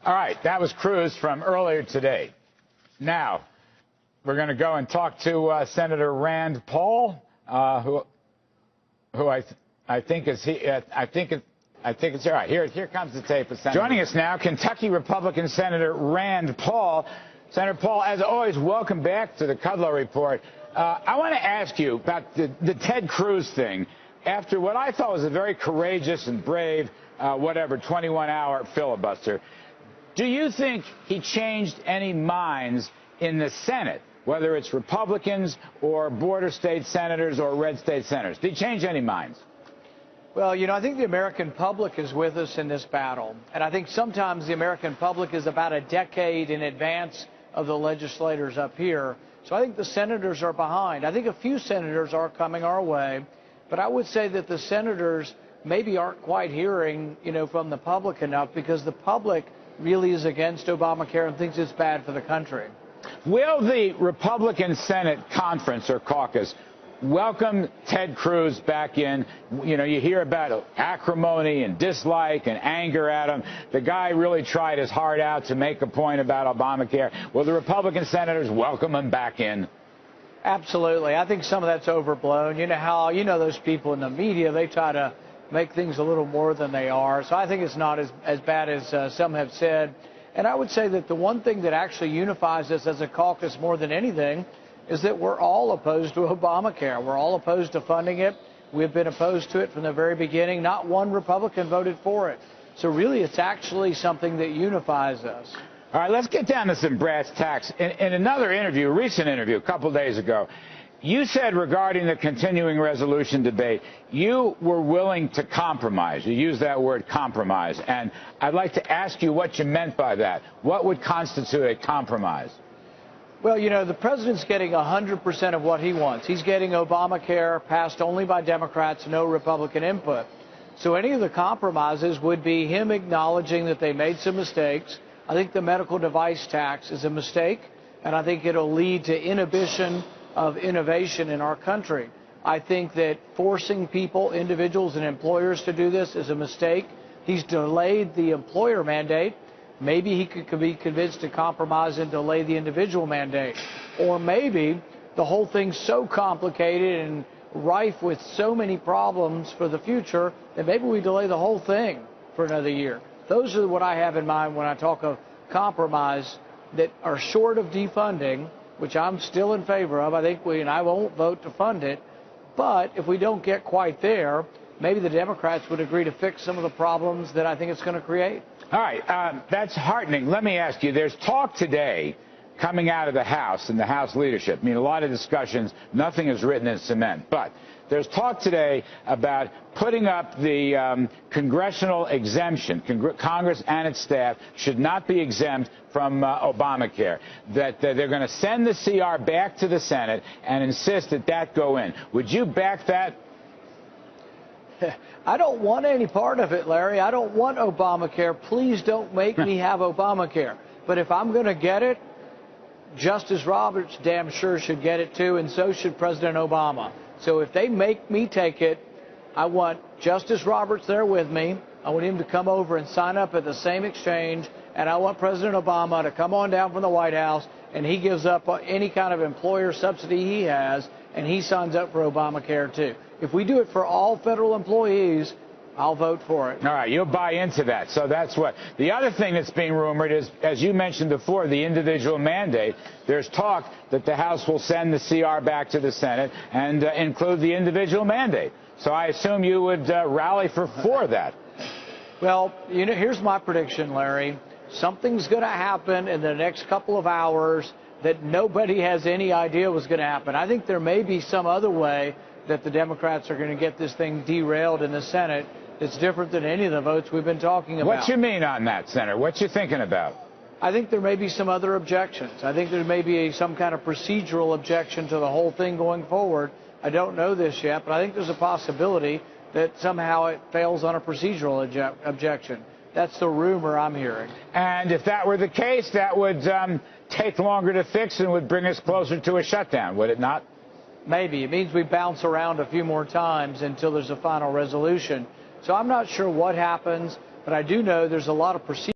All right, that was Cruz from earlier today. Now, we're going to go and talk to Senator Rand Paul, who I think is he. I think it's all right. Here comes the tape of Senator. Joining us now, Kentucky Republican Senator Rand Paul. Senator Paul, as always, welcome back to the Kudlow Report. I want to ask you about the Ted Cruz thing. After what I thought was a very courageous and brave, 21-hour filibuster, do you think he changed any minds in the Senate, whether it's Republicans or border state senators or red state senators? Did he change any minds? Well, I think the American public is with us in this battle. And I think sometimes the American public is about a decade in advance of the legislators up here. So I think the senators are behind. I think a few senators are coming our way. But I would say that the senators maybe aren't quite hearing, from the public enough, because the public really is against Obamacare and thinks it's bad for the country. Will the Republican Senate conference or caucus welcome Ted Cruz back in? You hear about acrimony and dislike and anger at him. The guy really tried his heart out to make a point about Obamacare. Will the Republican senators welcome him back in? Absolutely. I think some of that's overblown. Those people in the media, they try to make things a little more than they are. So I think it's not as bad as some have said. And I would say that the one thing that actually unifies us as a caucus more than anything is that we're all opposed to Obamacare. We're all opposed to funding it. We've been opposed to it from the very beginning. Not one Republican voted for it. So really, it's actually something that unifies us. All right, let's get down to some brass tacks. In another interview, a recent interview a couple days ago, you said regarding the continuing resolution debate, you were willing to compromise. You used that word, compromise. And I'd like to ask you what you meant by that. What would constitute a compromise? Well, the president's getting 100% of what he wants. He's getting Obamacare passed only by Democrats, no Republican input. So any of the compromises would be him acknowledging that they made some mistakes. I think the medical device tax is a mistake, and I think it'll lead to inhibition of innovation in our country. I think that forcing people, individuals and employers to do this is a mistake. He's delayed the employer mandate. Maybe he could be convinced to compromise and delay the individual mandate. Or maybe the whole thing's so complicated and rife with so many problems for the future that maybe we delay the whole thing for another year. Those are what I have in mind when I talk of compromise that are short of defunding, which I'm still in favor of. I think I won't vote to fund it. But if we don't get quite there, maybe the Democrats would agree to fix some of the problems that I think it's going to create. All right, that's heartening. Let me ask you, there's talk today coming out of the House and the House leadership. I mean, a lot of discussions, nothing is written in cement. But there's talk today about putting up the congressional exemption. Congress and its staff should not be exempt from Obamacare. That they're going to send the CR back to the Senate and insist that that go in. Would you back that? I don't want any part of it, Larry. I don't want Obamacare. Please don't make me have Obamacare. But if I'm going to get it, Justice Roberts damn sure should get it too, and so should President Obama. So if they make me take it, I want Justice Roberts there with me. I want him to come over and sign up at the same exchange, and I want President Obama to come on down from the White House, and he gives up any kind of employer subsidy he has, and he signs up for Obamacare too. If we do it for all federal employees, I'll vote for it. All right, you'll buy into that. So that's what. The other thing that's being rumored is, as you mentioned before, the individual mandate. There's talk that the House will send the CR back to the Senate and include the individual mandate. So I assume you would rally for that. Well, here's my prediction, Larry. Something's going to happen in the next couple of hours that nobody has any idea was going to happen. I think there may be some other way that the Democrats are going to get this thing derailed in the Senate. It's different than any of the votes we've been talking about. What you mean on that, Senator? What you thinking about? I think there may be some other objections. I think there may be some kind of procedural objection to the whole thing going forward. I don't know this yet, but I think there's a possibility that somehow it fails on a procedural objection. That's the rumor I'm hearing. And if that were the case, that would take longer to fix and would bring us closer to a shutdown, would it not? Maybe. It means we bounce around a few more times until there's a final resolution. So I'm not sure what happens, but I do know there's a lot of procedure.